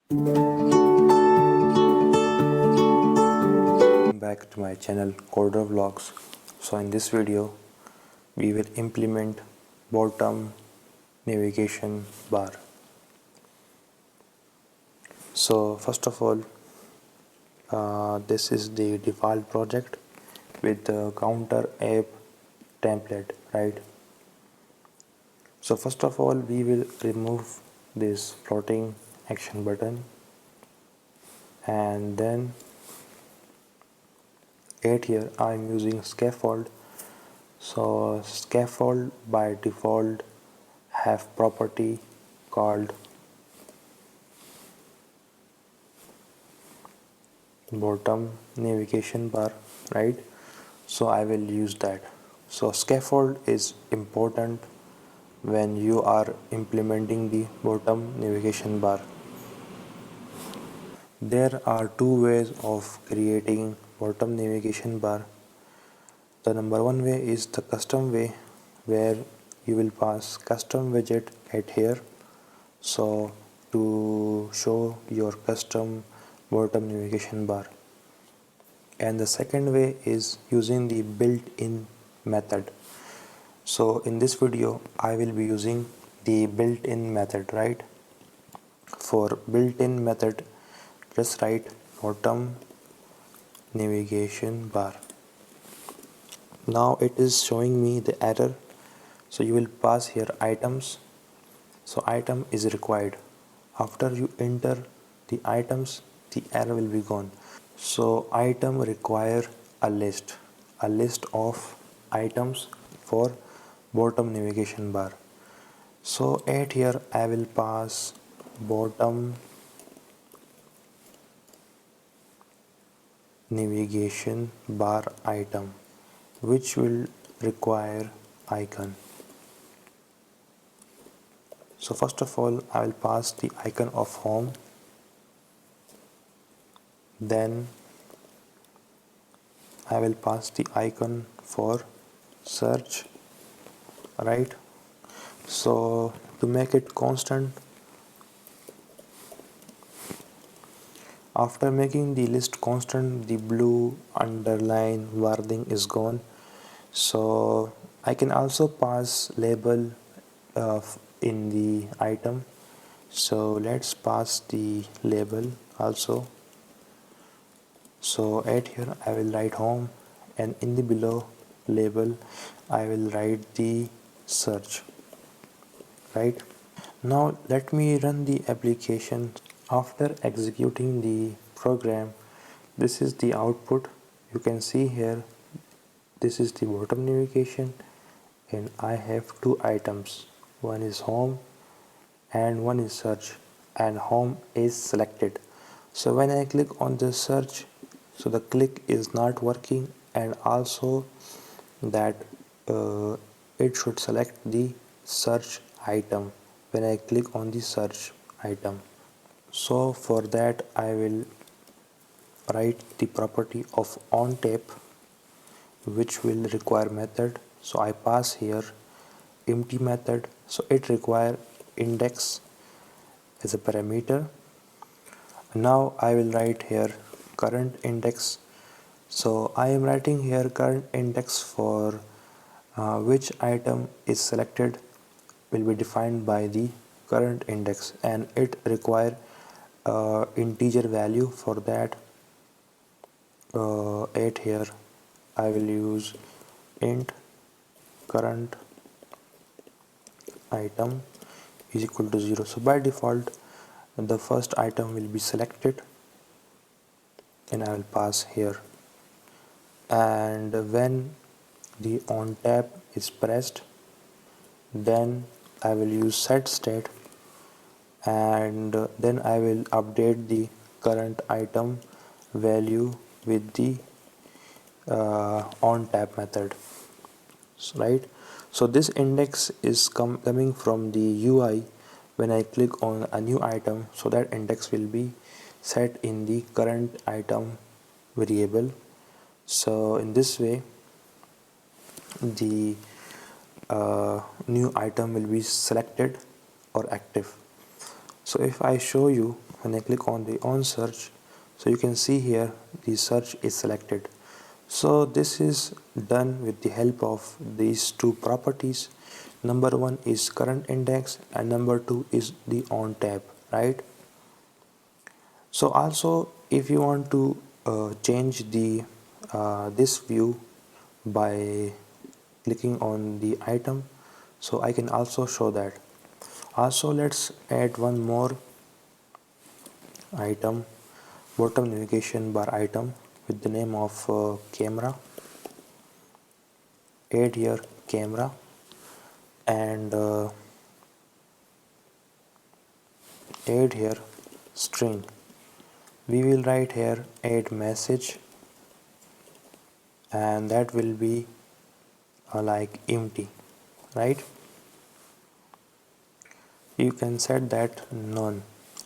Back to my channel Coder Vlogs. So in this video we will implement bottom navigation bar. So first of all, this is the default project with the counter app template, right? So first of all we will remove this floating action button, and then here I am using scaffold. So scaffold by default have property called bottom navigation bar, right? So I will use that. So scaffold is important when you are implementing the bottom navigation bar. There are two ways of creating bottom navigation bar. The number one way is the custom way, where you will pass custom widget at here, so to show your custom bottom navigation bar. And the second way is using the built-in method. So in this video I will be using the built-in method, right? For built-in method, just write bottom navigation bar. Now it is showing me the error, so you will pass here items. So item is required. After you enter the items, the error will be gone. So item require a list of items for bottom navigation bar. So at here I will pass bottom navigation bar item, which will require icon. So first of all I will pass the icon of home, then I will pass the icon for search, right? So to make it constant, after making the list constant, the blue underline wording is gone. So I can also pass label in the item. So let's pass the label also. So at here I will write home, and in the below label I will write the search, right? Now let me run the application. After executing the program, this is the output. You can see here, this is the bottom navigation, and I have two items. One is home and one is search, and home is selected. So when I click on the search, so the click is not working, and also that it should select the search item when I click on the search item. So for that I will write the property of onTap, which will require method. So I pass here empty method, so it require index as a parameter. Now I will write here current index. So I am writing here current index for which item is selected will be defined by the current index, and it require integer value. For that at here I will use int current item is equal to 0. So by default the first item will be selected, and I will pass here. And when the on tab is pressed, then I will use set state, and then I will update the current item value with the on tab method, right? So this index is coming from the UI. When I click on a new item, so that index will be set in the current item variable. So in this way the new item will be selected or active. So if I show you when I click on the on search, so you can see here the search is selected. So this is done with the help of these two properties. Number one is current index and number two is the on tab, right? So also if you want to change the this view by clicking on the item, so I can also show that. Also let's add one more item, bottom navigation bar item with the name of camera. Add here camera and add here string. We will write here add message and that will be like empty, right? You can set that none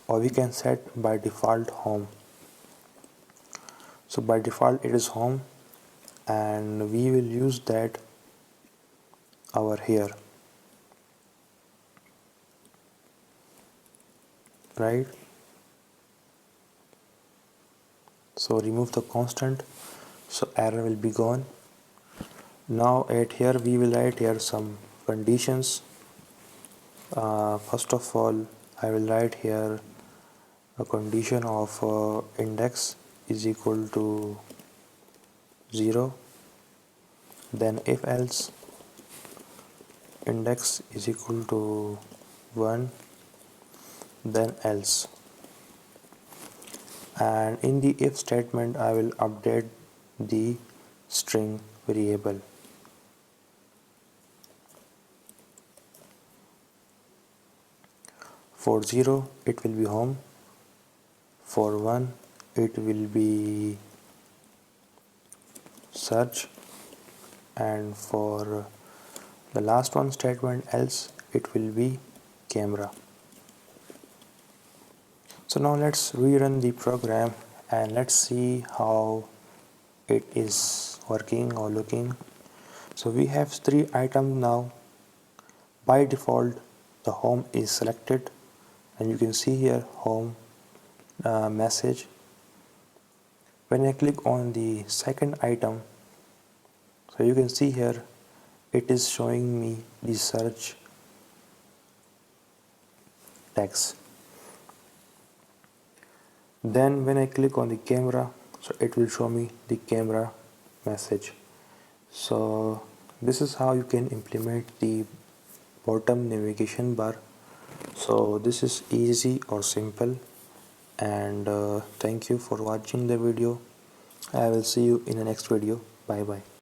or we can set by default home. So by default it is home and we will use that over here, right? So remove the constant, so error will be gone. Now at here we will write here some conditions. First of all I will write here a condition of index is equal to 0, then if else index is equal to 1, then else. And in the if statement I will update the string variable. For 0 it will be home, for 1 it will be search, and for the last one statement else it will be camera. So now let's rerun the program and let's see how it is working or looking. So we have 3 items now. By default the home is selected and you can see here home message. When I click on the second item, so you can see here it is showing me the search text. Then when I click on the camera, so it will show me the camera message. So this is how you can implement the bottom navigation bar. So this is easy or simple, and thank you for watching the video. I will see you in the next video. Bye bye.